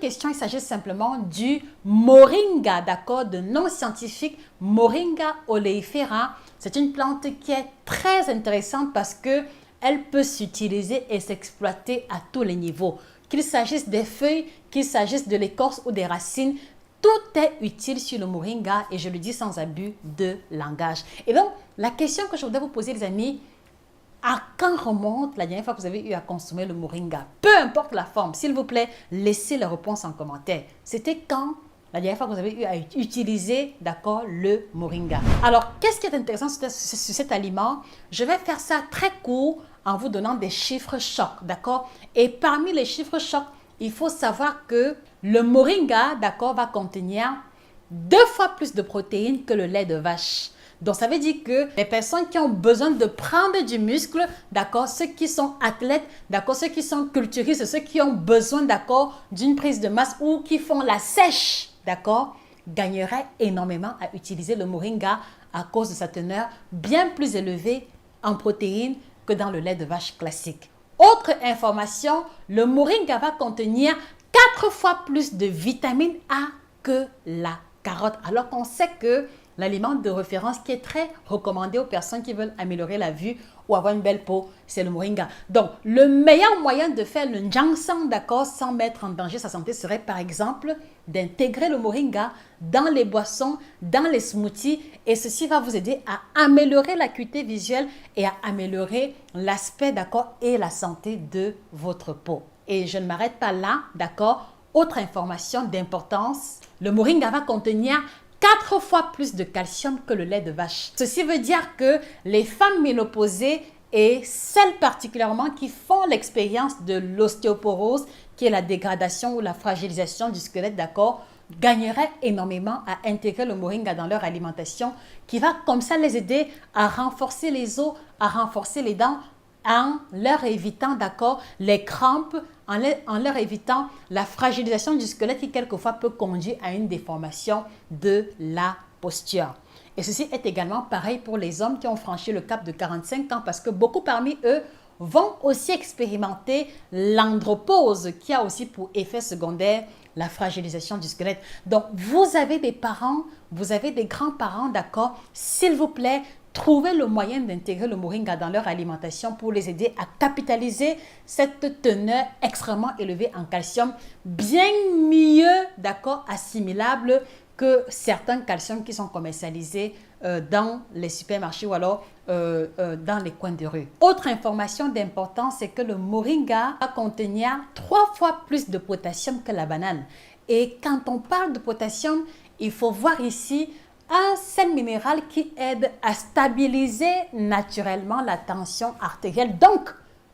question, il s'agit simplement du moringa, d'accord, de nom scientifique Moringa oleifera. C'est une plante qui est très intéressante parce que elle peut s'utiliser et s'exploiter à tous les niveaux. Qu'il s'agisse des feuilles, qu'il s'agisse de l'écorce ou des racines, tout est utile sur le moringa et je le dis sans abus de langage. Et donc, la question que je voudrais vous poser, les amis, à quand remonte la dernière fois que vous avez eu à consommer le moringa? Peu importe la forme, s'il vous plaît, laissez la réponse en commentaire. C'était quand la dernière fois que vous avez eu à utiliser, d'accord, le moringa? Alors, qu'est-ce qui est intéressant sur cet aliment? Je vais faire ça très court en vous donnant des chiffres chocs, d'accord? Et parmi les chiffres chocs, il faut savoir que le moringa, d'accord, va contenir 2 fois plus de protéines que le lait de vache. Donc, ça veut dire que les personnes qui ont besoin de prendre du muscle, d'accord, ceux qui sont athlètes, d'accord, ceux qui sont culturistes, ceux qui ont besoin, d'accord, d'une prise de masse ou qui font la sèche, d'accord, gagneraient énormément à utiliser le moringa à cause de sa teneur bien plus élevée en protéines que dans le lait de vache classique. Autre information, le moringa va contenir 4 fois plus de vitamine A que la carotte, alors qu'on sait que l'aliment de référence qui est très recommandé aux personnes qui veulent améliorer la vue ou avoir une belle peau, c'est le moringa. Donc, le meilleur moyen de faire le ginseng, d'accord, sans mettre en danger sa santé serait par exemple d'intégrer le moringa dans les boissons, dans les smoothies et ceci va vous aider à améliorer l'acuité visuelle et à améliorer l'aspect, d'accord, et la santé de votre peau. Et je ne m'arrête pas là, d'accord. Autre information d'importance, le moringa va contenir 4 fois plus de calcium que le lait de vache. Ceci veut dire que les femmes ménopausées et celles particulièrement qui font l'expérience de l'ostéoporose, qui est la dégradation ou la fragilisation du squelette, d'accord, gagneraient énormément à intégrer le moringa dans leur alimentation, qui va comme ça les aider à renforcer les os, à renforcer les dents, en leur évitant, d'accord, les crampes, en leur évitant la fragilisation du squelette qui quelquefois peut conduire à une déformation de la posture. Et ceci est également pareil pour les hommes qui ont franchi le cap de 45 ans parce que beaucoup parmi eux vont aussi expérimenter l'andropause qui a aussi pour effet secondaire la fragilisation du squelette. Donc, vous avez des parents, vous avez des grands-parents, d'accord, s'il vous plaît, trouvez le moyen d'intégrer le moringa dans leur alimentation pour les aider à capitaliser cette teneur extrêmement élevée en calcium, bien mieux, d'accord, assimilable que certains calciums qui sont commercialisés dans les supermarchés ou alors dans les coins de rue. Autre information d'importance, c'est que le moringa va contenir 3 fois plus de potassium que la banane. Et quand on parle de potassium, il faut voir ici un sel minéral qui aide à stabiliser naturellement la tension artérielle. Donc,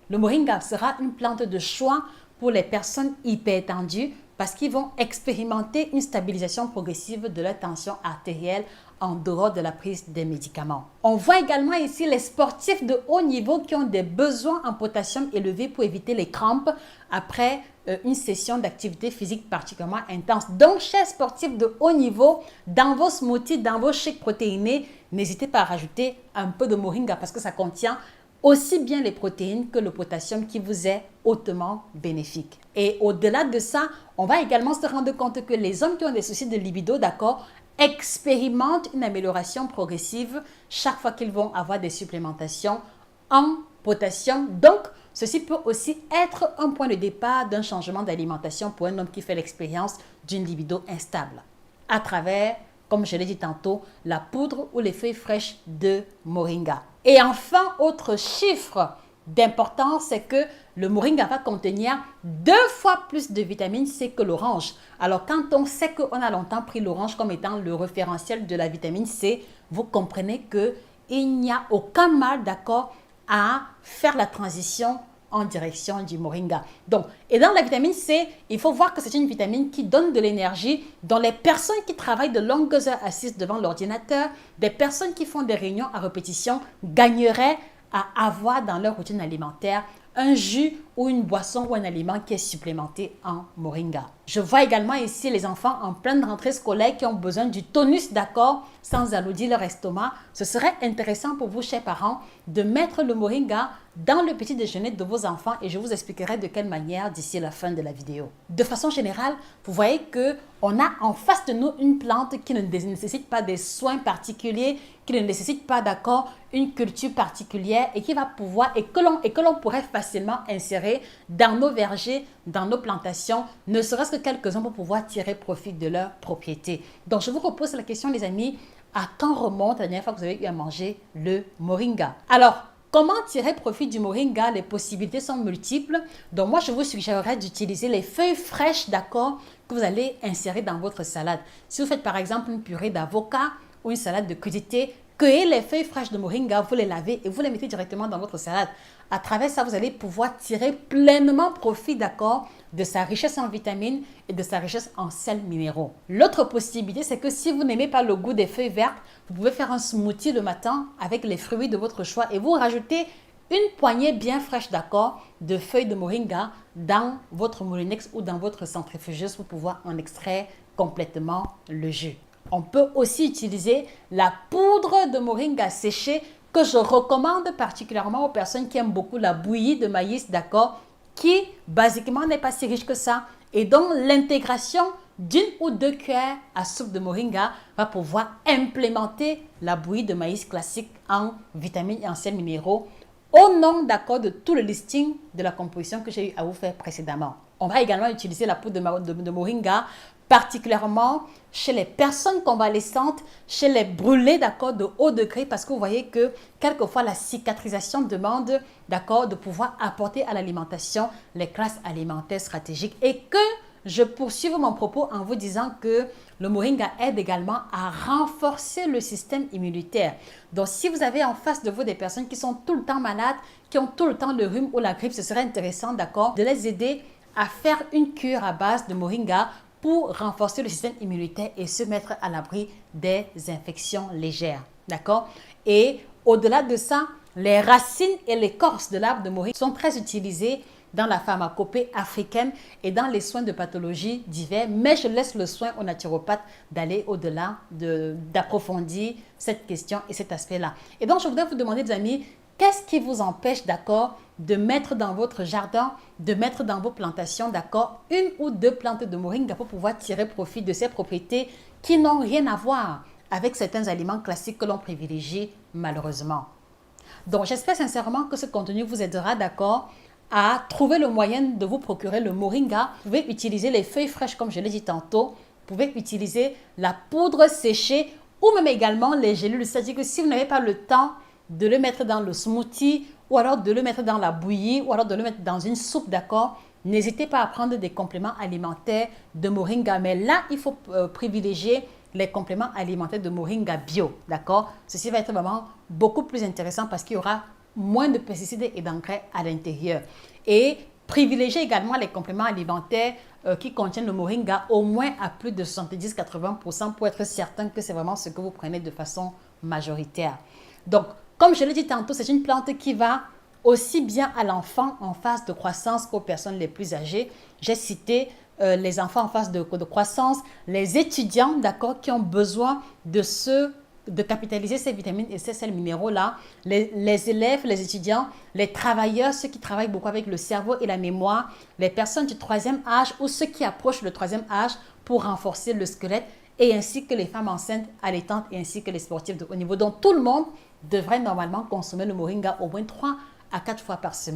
le moringa sera une plante de choix pour les personnes hypertendues parce qu'ils vont expérimenter une stabilisation progressive de leur tension artérielle en dehors de la prise des médicaments. On voit également ici les sportifs de haut niveau qui ont des besoins en potassium élevés pour éviter les crampes après une session d'activité physique particulièrement intense. Donc, chers sportifs de haut niveau, dans vos smoothies, dans vos shakes protéinés, n'hésitez pas à rajouter un peu de moringa parce que ça contient aussi bien les protéines que le potassium qui vous est hautement bénéfique. Et au-delà de ça, on va également se rendre compte que les hommes qui ont des soucis de libido, d'accord, expérimentent une amélioration progressive chaque fois qu'ils vont avoir des supplémentations en potassium. Donc, ceci peut aussi être un point de départ d'un changement d'alimentation pour un homme qui fait l'expérience d'une libido instable à travers, comme je l'ai dit tantôt, la poudre ou les feuilles fraîches de moringa. Et enfin, autre chiffre d'importance, c'est que le moringa va contenir 2 fois plus de vitamine C que l'orange. Alors, quand on sait qu'on a longtemps pris l'orange comme étant le référentiel de la vitamine C, vous comprenez qu'il n'y a aucun mal, d'accord, à faire la transition en direction du moringa. Donc, et dans la vitamine C, il faut voir que c'est une vitamine qui donne de l'énergie dont les personnes qui travaillent de longues heures assises devant l'ordinateur, des personnes qui font des réunions à répétition gagneraient à avoir dans leur routine alimentaire un jus ou une boisson ou un aliment qui est supplémenté en moringa. Je vois également ici les enfants en pleine rentrée scolaire qui ont besoin du tonus, d'accord, sans alourdir leur estomac. Ce serait intéressant pour vous, chers parents, de mettre le moringa dans le petit déjeuner de vos enfants et je vous expliquerai de quelle manière d'ici la fin de la vidéo. De façon générale, vous voyez qu'on a en face de nous une plante qui ne nécessite pas des soins particuliers, qui ne nécessite pas, d'accord, une culture particulière et qui va pouvoir et que l'on pourrait facilement insérer dans nos vergers, dans nos plantations, ne serait-ce que quelques-uns pour pouvoir tirer profit de leurs propriétés. Donc, je vous repose la question, les amis, à quand remonte la dernière fois que vous avez eu à manger le moringa? Alors, comment tirer profit du moringa? Les possibilités sont multiples. Donc, moi, je vous suggérerais d'utiliser les feuilles fraîches, d'accord, que vous allez insérer dans votre salade. Si vous faites, par exemple, une purée d'avocat ou une salade de crudité, cueillez les feuilles fraîches de moringa, vous les lavez et vous les mettez directement dans votre salade. À travers ça, vous allez pouvoir tirer pleinement profit, d'accord, de sa richesse en vitamines et de sa richesse en sels minéraux. L'autre possibilité, c'est que si vous n'aimez pas le goût des feuilles vertes, vous pouvez faire un smoothie le matin avec les fruits de votre choix et vous rajoutez une poignée bien fraîche, d'accord, de feuilles de moringa dans votre moulinex ou dans votre centrifugeuse pour pouvoir en extraire complètement le jus. On peut aussi utiliser la poudre de moringa séchée que je recommande particulièrement aux personnes qui aiment beaucoup la bouillie de maïs, d'accord, qui basiquement n'est pas si riche que ça et dont l'intégration d'une ou deux cuillères à soupe de moringa va pouvoir implémenter la bouillie de maïs classique en vitamines et en sels minéraux au nom, d'accord, de tout le listing de la composition que j'ai eu à vous faire précédemment. On va également utiliser la poudre de moringa particulièrement chez les personnes convalescentes, chez les brûlés, d'accord, de haut degré, parce que vous voyez que quelquefois la cicatrisation demande, d'accord, de pouvoir apporter à l'alimentation les classes alimentaires stratégiques et que je poursuive mon propos en vous disant que le moringa aide également à renforcer le système immunitaire. Donc, si vous avez en face de vous des personnes qui sont tout le temps malades, qui ont tout le temps le rhume ou la grippe, ce serait intéressant, d'accord, de les aider à faire une cure à base de moringa pour renforcer le système immunitaire et se mettre à l'abri des infections légères, d'accord? Et au-delà de ça, les racines et l'écorce de l'arbre de moringa sont très utilisées dans la pharmacopée africaine et dans les soins de pathologie divers, mais je laisse le soin aux naturopathes d'aller au-delà, d'approfondir cette question et cet aspect-là. Et donc, je voudrais vous demander, les amis, qu'est-ce qui vous empêche, d'accord, de mettre dans votre jardin, de mettre dans vos plantations, d'accord, une ou deux plantes de moringa pour pouvoir tirer profit de ces propriétés qui n'ont rien à voir avec certains aliments classiques que l'on privilégie malheureusement. Donc, j'espère sincèrement que ce contenu vous aidera, d'accord, à trouver le moyen de vous procurer le moringa. Vous pouvez utiliser les feuilles fraîches comme je l'ai dit tantôt. Vous pouvez utiliser la poudre séchée ou même également les gélules. C'est-à-dire que si vous n'avez pas le temps de le mettre dans le smoothie ou alors de le mettre dans la bouillie ou alors de le mettre dans une soupe, d'accord, n'hésitez pas à prendre des compléments alimentaires de moringa. Mais là, il faut privilégier les compléments alimentaires de moringa bio, d'accord. Ceci va être vraiment beaucoup plus intéressant parce qu'il y aura moins de pesticides et d'engrais à l'intérieur. Et privilégiez également les compléments alimentaires qui contiennent le moringa au moins à plus de 70-80% pour être certain que c'est vraiment ce que vous prenez de façon majoritaire. Donc, comme je l'ai dit tantôt, c'est une plante qui va aussi bien à l'enfant en phase de croissance qu'aux personnes les plus âgées. J'ai cité les enfants en phase de croissance, les étudiants, d'accord, qui ont besoin de capitaliser ces vitamines et ces sels minéraux-là, les élèves, les étudiants, les travailleurs, ceux qui travaillent beaucoup avec le cerveau et la mémoire, les personnes du troisième âge ou ceux qui approchent le troisième âge pour renforcer le squelette et ainsi que les femmes enceintes, allaitantes et ainsi que les sportifs de haut niveau. Donc, tout le monde devrait normalement consommer le moringa au moins 3 à 4 fois par semaine.